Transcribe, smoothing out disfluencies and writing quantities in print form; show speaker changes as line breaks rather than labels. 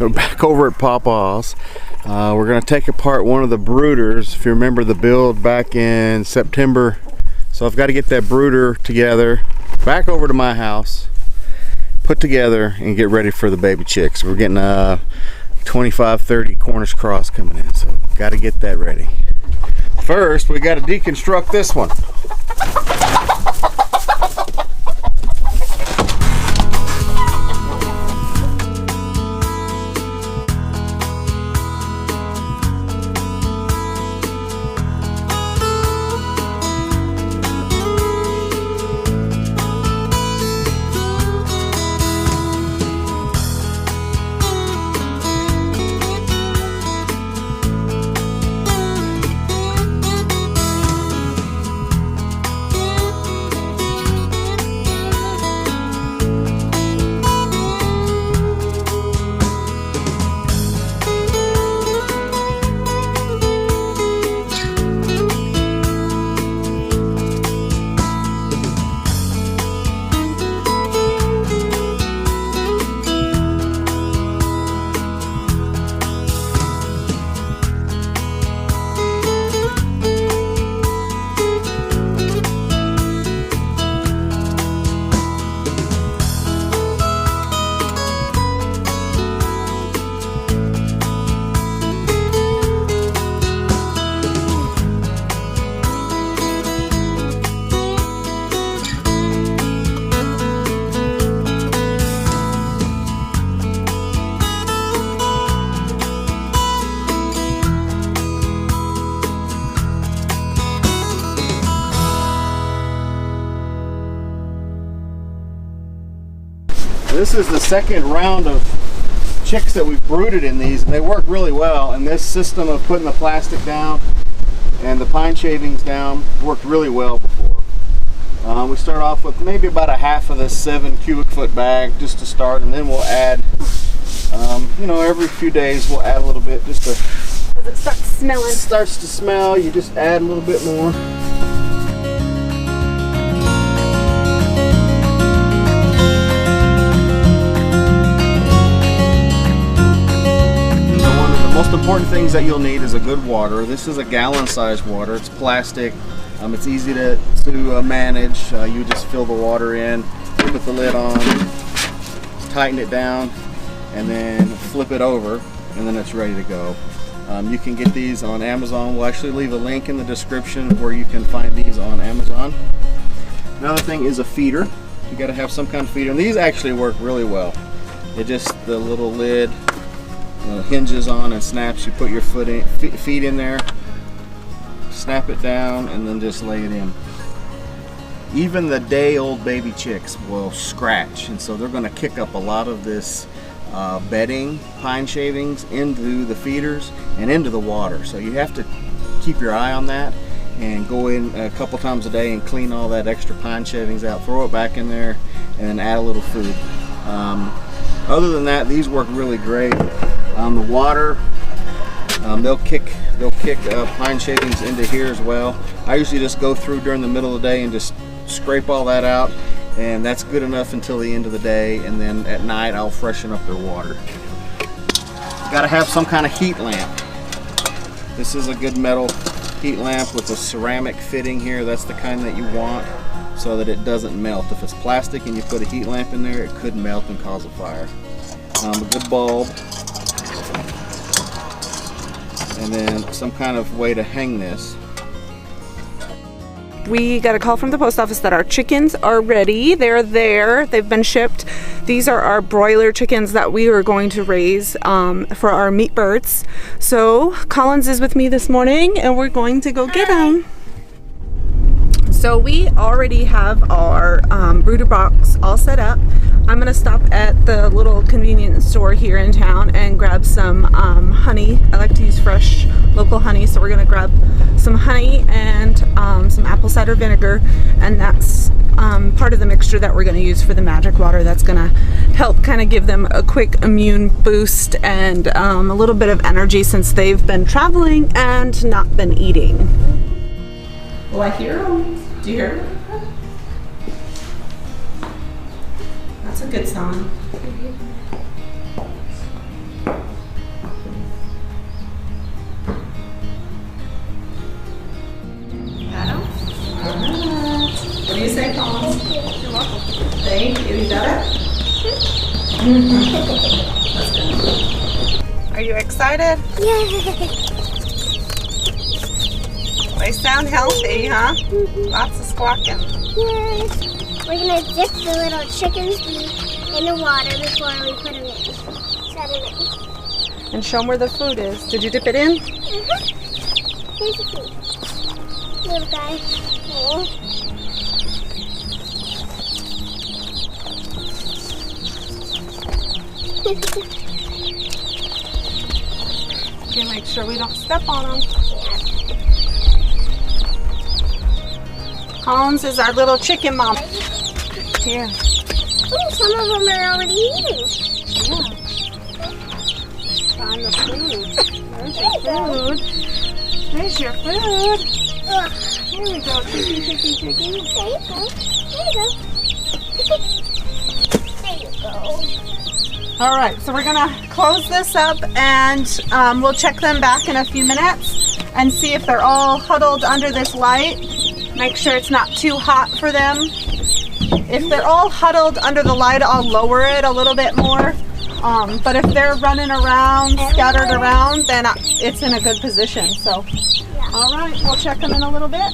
So back over at Papa's, we're going to take apart one of the brooders. If you remember the build back in September, so I've got to get that brooder together, back over to my house, put together, and get ready for the baby chicks. We're getting 25-30 Cornish cross coming in, so got to get that ready. First, we got to deconstruct this one. This is the second round of chicks that we've brooded in these, and they work really well. And this system of putting the plastic down and the pine shavings down worked really well before. We start off with maybe about a half of this 7 cubic foot bag just to start, and then we'll add, you know, every few days we'll add a little bit just to...
Does it start smelling?
It starts to smell, you just add a little bit more. Most important things that you'll need is a good water. This is a gallon sized water. It's plastic. It's easy to manage. You just fill the water in, put the lid on, tighten it down, and then flip it over, and then it's ready to go. You can get these on Amazon. We'll actually leave a link in the description where you can find these on Amazon. Another thing is a feeder. You got to have some kind of feeder, and these actually work really well. It just, the little lid hinges on and snaps. You put your feet in there, snap it down, and then just lay it in. Even the day-old baby chicks will scratch, and so they're going to kick up a lot of this bedding, pine shavings into the feeders and into the water. So you have to keep your eye on that and go in a couple times a day and clean all that extra pine shavings out, throw it back in there, and then add a little food. Other than that, these work really great. The water, they'll kick pine shavings into here as well. I usually just go through during the middle of the day and just scrape all that out, and that's good enough until the end of the day, and then at night I'll freshen up their water. Got to have some kind of heat lamp. This is a good metal heat lamp with a ceramic fitting here. That's the kind that you want so that it doesn't melt. If it's plastic and you put a heat lamp in there, it could melt and cause a fire. A good bulb, and then some kind of way to hang this.
We got a call from the post office that our chickens are ready. They're there. They've been shipped. These are our broiler chickens that we are going to raise for our meat birds. So Collins is with me this morning, and we're going to go get them. So we already have our brooder box all set up. I'm gonna stop at the little convenience store here in town and grab some honey. I like to use fresh local honey, so we're gonna grab some honey and some apple cider vinegar, and that's part of the mixture that we're gonna use for the magic water. That's gonna help kind of give them a quick immune boost and a little bit of energy since they've been traveling and not been eating. Oh, I hear them. Do you hear them? That's a good sign. Are you excited?
Yay!
They sound healthy, huh? Lots of squawking.
Yay! We're gonna dip the little chicken's beak in the water before we put them in. Set it in.
And show them where the food is. Did you dip it in?
Here's the food. Little guy. Oh.
Okay, make sure we don't step on them. Collins is our little chicken mom. Here.
Oh, some of them are already eating.
Yeah. Find the food. There's your food. There's your food.
Ugh.
Here we go. Chicky, chicky, chicky.
There you go. There you go.
All right, so we're gonna close this up and we'll check them back in a few minutes and see if they're all huddled under this light. Make sure it's not too hot for them. If they're all huddled under the light, I'll lower it a little bit more. But if they're running around, scattered around, then it's in a good position. So, all right, we'll check them in a little bit.